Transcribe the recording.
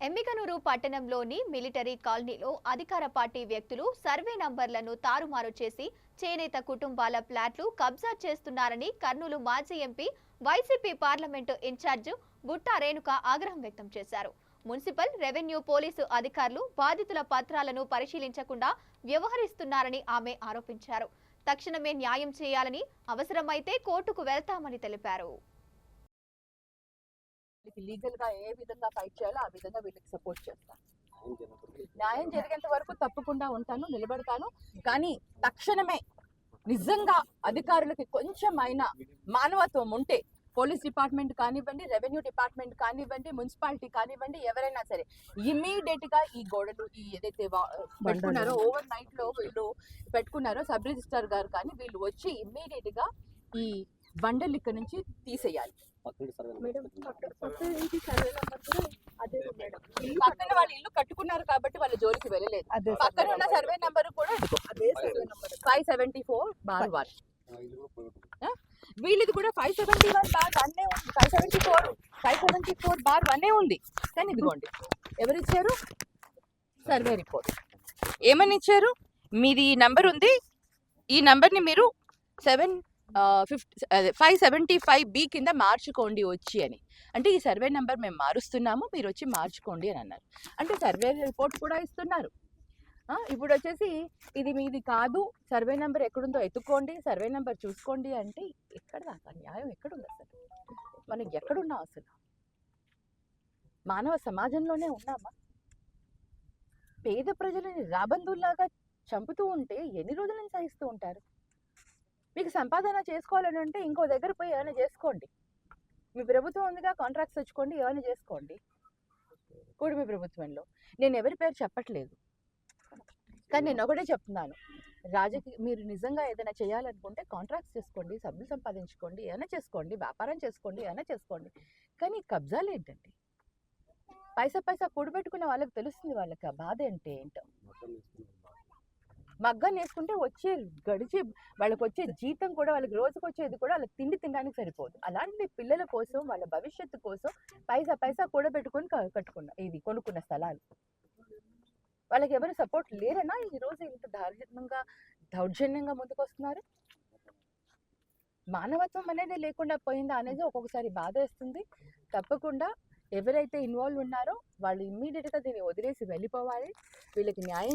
ఎమ్మిగనూరు పట్టణంలోని మిలిటరీ కాలనీలో అధికార పార్టీ వ్యక్తులు సర్వే నంబర్లను తారుమారు చేసి చేనేత కుటుంబాల ఫ్లాట్లు కబ్జా చేస్తున్నారని కర్నూలు మాజీ MP YCP parliament incharge Butta Renuka ఆగ్రహం వ్యక్తం చేశారు. మున్సిపల్ రెవెన్యూ పోలీసు అధికారులు బాధితుల పత్రాలను పరిశీలించకుండా వ్యవహరిస్తున్నారని ఆమె ఆరోపించారు. తక్షణమే న్యాయం చేయాలని, అవసరమైతే కోర్టుకు వెళ్తామని తెలిపారు. లీగల్ గా ఏ విధంగా ఫైట్ చేయాలో ఆ విధంగా వీళ్ళకి సపోర్ట్ చేస్తాను. న్యాయం జరిగేంత వరకు తప్పకుండా ఉంటాను, నిలబడతాను. కానీ తక్షణమే నిజంగా అధికారులకి కొంచెమైనా మానవత్వం ఉంటే పోలీస్ డిపార్ట్మెంట్ కానివ్వండి, రెవెన్యూ డిపార్ట్మెంట్ కానివ్వండి, మున్సిపాలిటీ కానివ్వండి, ఎవరైనా సరే ఇమీడియట్ గా ఈ గోడలు ఈ ఏదైతే పెట్టుకున్నారో ఓవర్ నైట్ లో వీళ్ళు పెట్టుకున్నారో సబ్ రిజిస్టర్ గారు కానీ వీళ్ళు వచ్చి ఇమ్మీడియట్ గా ఈ బండలు ఇక్కడ నుంచి తీసేయాలి. పక్కన వాళ్ళు ఇల్లు కట్టుకున్నారు కాబట్టి వాళ్ళ జోలికి వెళ్ళలేదు. పక్కన ఉన్న సర్వే నంబర్ కూడా 574/1. వీళ్ళది కూడా 571/1 ఉంది, 574/1 ఉంది. కానీ ఇదిగోండి ఎవరిచ్చారు సర్వే రిపోర్ట్ ఏమని ఇచ్చారు, మీది ఈ నంబర్ ఉంది, ఈ నంబర్ని మీరు 575B కింద మార్చుకోండి వచ్చి అని. అంటే ఈ సర్వే నెంబర్ మేము మారుస్తున్నాము, మీరు వచ్చి మార్చుకోండి అని అన్నారు. అంటే సర్వే రిపోర్ట్ కూడా ఇస్తున్నారు. ఇప్పుడు వచ్చేసి ఇది మీది కాదు, సర్వే నెంబర్ ఎక్కడుందో ఎత్తుకోండి, సర్వే నెంబర్ చూసుకోండి అంటే ఎక్కడ దాకా న్యాయం ఎక్కడుంది? అసలు మనం ఎక్కడున్నాం? అసలు మానవ సమాజంలోనే ఉన్నామా? పేద ప్రజలని రాబందుల్లాగా చంపుతూ ఉంటే ఎన్ని రోజులను సహిస్తూ ఉంటారు? మీకు సంపాదన చేసుకోవాలని అంటే ఇంకో దగ్గర పోయి ఏమైనా చేసుకోండి. మీ ప్రభుత్వం ఉందిగా, కాంట్రాక్ట్స్ తెచ్చుకోండి, ఏమైనా చేసుకోండి. కూటమి ప్రభుత్వంలో నేను ఎవరి పేరు చెప్పట్లేదు, కానీ నేను ఒకటే చెప్తున్నాను, మీరు నిజంగా ఏదైనా చేయాలనుకుంటే కాంట్రాక్ట్స్ చేసుకోండి, సభ్యులు సంపాదించుకోండి, ఏమైనా చేసుకోండి, వ్యాపారం చేసుకోండి, ఏమైనా చేసుకోండి. కానీ కబ్జాలు ఏంటండి? పైసా కూడబెట్టుకునే వాళ్ళకి తెలుస్తుంది వాళ్ళకి ఆ బాధ అంటే ఏంటో. మగ్గం వేసుకుంటే వచ్చే గడిచి వాళ్ళకి వచ్చే జీతం కూడా, వాళ్ళకి రోజుకు వచ్చేది కూడా వాళ్ళకి తిండి తినడానికి సరిపోదు. అలాంటి పిల్లల కోసం, వాళ్ళ భవిష్యత్తు కోసం పైసా కూడబెట్టుకొని కొనుక్కున్న స్థలాలు. వాళ్ళకి ఎవరు సపోర్ట్ లేరనా ఈరోజు ఇంత దౌర్జన్యంగా ముందుకు వస్తున్నారు? మానవత్వం అనేది లేకుండా పోయిందా అనేది ఒక్కొక్కసారి బాధ వేస్తుంది. తప్పకుండా ఎవరైతే ఇన్వాల్వ్ ఉన్నారో వాళ్ళు ఇమ్మీడియట్గా దీన్ని వదిలేసి వెళ్ళిపోవాలి. వీళ్ళకి న్యాయం